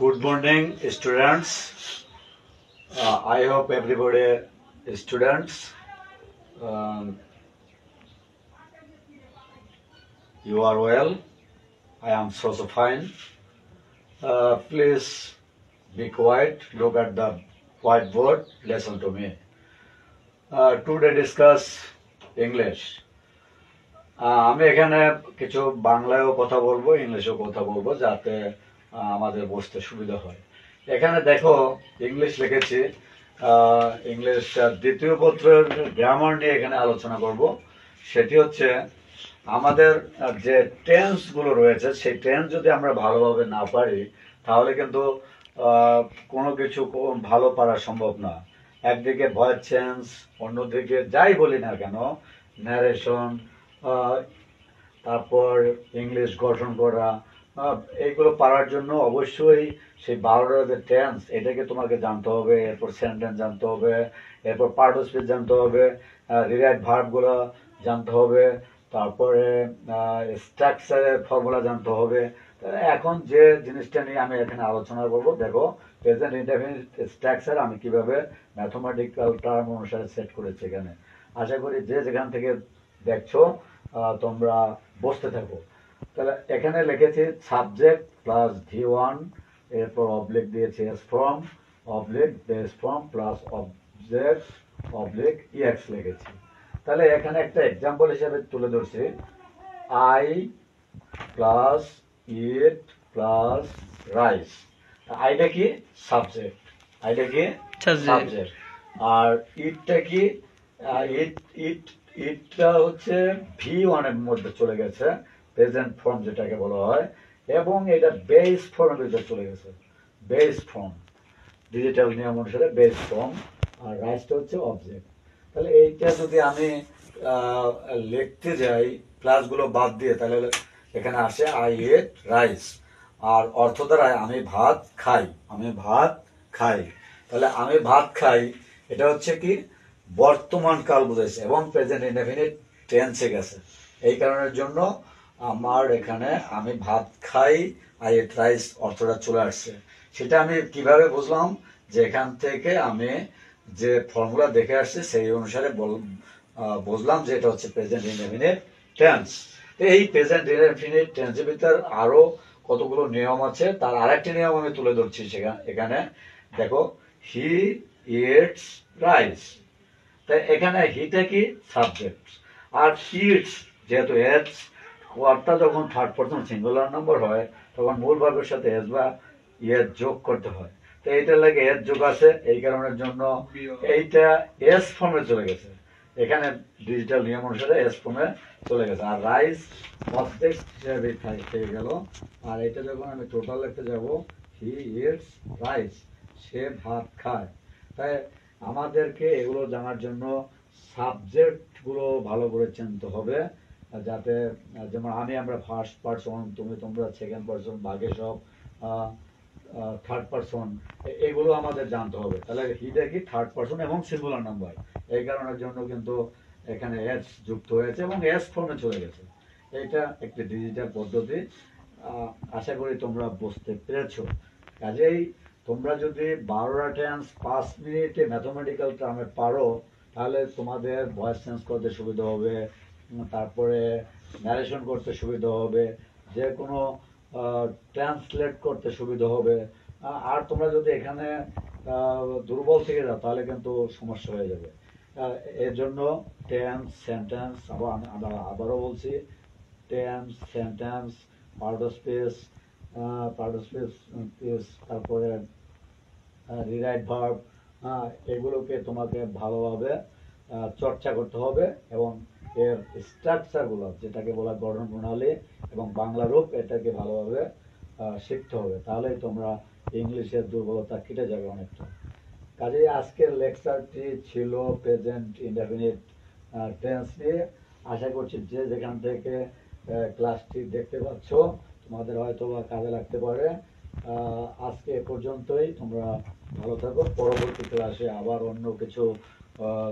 Good morning, students. I hope everybody, students, um, you are well. I am so fine. Please be quiet. Look at the whiteboard. Listen to me. Today discuss English. আমি এখানে কিছু বাংলায়ও কথা বলবো, ইংলিশেও কথা বলবো, যাতে আমাদের বুঝতে সুবিধা হয়। এখানে দেখো ইংলিশ লিখেছি। ইংলিশ দ্বিতীয় পত্রের গ্রামার নিয়ে এখানে আলোচনা করব। সেটি হচ্ছে আমাদের যে টেন্স গুলো রয়েছে, সেই টেন্স যদি আমরা ভালোভাবে না পারি, তাহলে কিন্তু কোনো কিছু ভালো পারা সম্ভব না। একদিকে ভয়েস চেঞ্জ, অন্যদিকে যাই বলি না কেন, ন্যারেশন, তারপর ইংলিশ গঠন করা, এইগুলো পারার জন্য অবশ্যই সেই 12টা যে টেন্স, এটাকে তোমাকে জানতে হবে। এরপর সেন্টেন্স জানতে হবে, এরপর পার্ট অফ স্পিচ জানতে হবে, রিরাইট ভার্বগুলো জানতে হবে, তারপরে স্ট্রাকচারের ফর্মুলা জানতে হবে। এখন যে জিনিসটা নিয়ে আমি এখানে আলোচনা করব, দেখো প্রেজেন্ট ইনডেফিনিট স্ট্রাকচার আমি কিভাবে ম্যাথমেটিক্যাল টার্ম অনুসারে সেট করেছি এখানে। আশা করি যে যেখান থেকে দেখছো তোমরা বসতে থাকো। তাহলে এখানে লিখেছি সাবজেক্ট প্লাস V1, এরপর অবলিক দিয়েছি S form, oblique base form plus object oblique EX লিখেছি। তাহলে এখানে একটা এক্সাম্পল হিসেবে তুলে ধরছি, I plus it plus rice. আইটা কি? সাবজেক্ট। আইটা কি? সাবজেক্ট। আর ইটটা কি? ইট ইট ইটটা হচ্ছে V1 এর মধ্যে চলে গেছে, প্রেজেন্ট ফর্ম যেটাকে বলা হয়, এবং এটা বেস ফর্মের ভিতরে চলে গেছে, বেস ফর্ম, ডিজিটাল নিয়ম অনুসারে বেস ফর্ম। আর রাইসটা হচ্ছে অবজেক্ট। তাহলে এইটা যদি আমি লিখতে যাই ক্লাসগুলো বাদ দিয়ে, তাহলে এখানে আসে আই এট রাইস, আর অর্থ দ্বারায় আমি ভাত খাই, আমি ভাত খাই। তাহলে আমি ভাত খাই এটা হচ্ছে কি? বর্তমান কাল বুঝাইছে এবং প্রেজেন্ট ইনডেফিনিট টেন্সে গেছে। এই কারণের জন্য আমার এখানে আমি ভাত খাই, আই এট রাইস অর্থটা চলে আসছে। সেটা আমি কিভাবে বুঝলাম? যে এখান থেকে আমি যে ফর্মুলা দেখে আসছি সেই অনুসারে বুঝলাম যে এটা হচ্ছে প্রেজেন্ট ইনডেফিনিট টেন্স। এই প্রেজেন্ট ইনডেফিনিট টেন্সের ভিতর আরো কতগুলো নিয়ম আছে, তার আরেকটি নিয়ম আমি তুলে ধরছি এখানে। দেখো, হি ইটস রাইস। তাই এখানে হিটা কি? সাবজেক্ট। আর ইটস যেহেতু এস, ওয়ার্ডটা যখন থার্ড পারসন সিঙ্গুলার নাম্বার হয়, তখন মূল ভার্বের সাথে এস বা ইয়ের যোগ করতে হয়। তো এইটার লাগে এস যোগ আছে, এই কারণের জন্য এইটা এস ফর্মে চলে গেছে। এখানে ডিজিটাল নিয়ম অনুসারে এস ফর্মে চলে গেছে। আর রাইস অবজেক্ট হিসেবে থেকে গেল। আর এটা যখন আমি টোটাল লিখতে যাব, হি ইটস রাইস, সে ভাত খায়। তাই আমাদেরকে এগুলো জানার জন্য সাবজেক্ট গুলো ভালো করে চিনতে হবে, যাতে যেমন আমরা ফার্স্ট পারসন, তোমরা সেকেন্ড পারসন, বাকি সব থার্ড পারসন, এগুলো আমাদের জানতে হবে। তাহলে হিটা কি? থার্ড পারসন এবং সিঙ্গুলার নাম্বার। এই কারণের জন্য কিন্তু এখানে এস যুক্ত হয়েছে এবং এস ফর্মে চলে গেছে। এটা একটি ডিজিটাল পদ্ধতি। আশা করি তোমরা বুঝতে পেরেছো। কাজেই তোমরা যদি 12টা টেন্স 5 মিনিটে ম্যাথমেটিক্যাল টার্মে পারো, তাহলে তোমাদের ভয়েস চেঞ্জ করতে সুবিধা হবে, তারপরে ন্যারেশন করতে সুবিধা হবে, যে কোনো ট্রান্সলেট করতে সুবিধা হবে। আর তোমরা যদি এখানে দুর্বল থেকে যাও, তাহলে কিন্তু সমস্যা হয়ে যাবে। এর জন্য টেন্স, সেন্টেন্স, আবারও বলছি, tense, sentence, part of speech, তারপরে রিরাইট ভার্ব, এগুলোকে তোমাকে ভালোভাবে চর্চা করতে হবে এবং এর স্ট্রাকচারগুলো, যেটাকে বলা গঠন প্রণালী এবং বাংলা রূপ, এটাকে ভালোভাবে শিখতে হবে। তাহলেই তোমরা ইংলিশের দুর্বলতা কেটে যাবে অনেকটা। কাজেই আজকের লেকচারটি ছিল প্রেজেন্ট ইনডেফিনিট টেন্স নিয়ে। আশা করছি যে যেখান থেকে ক্লাসটি দেখতে পাচ্ছ, তোমাদের হয়তো বা কাজে লাগতে পারে। আজকে এ পর্যন্তই। তোমরা ভালো থাকো। পরবর্তী ক্লাসে আবার অন্য কিছু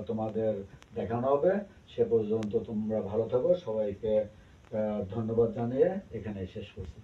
তোমাদের দেখানো হবে। সে পর্যন্ত তোমরা ভালো থাকো। সবাইকে ধন্যবাদ জানিয়ে এখানে শেষ করছি।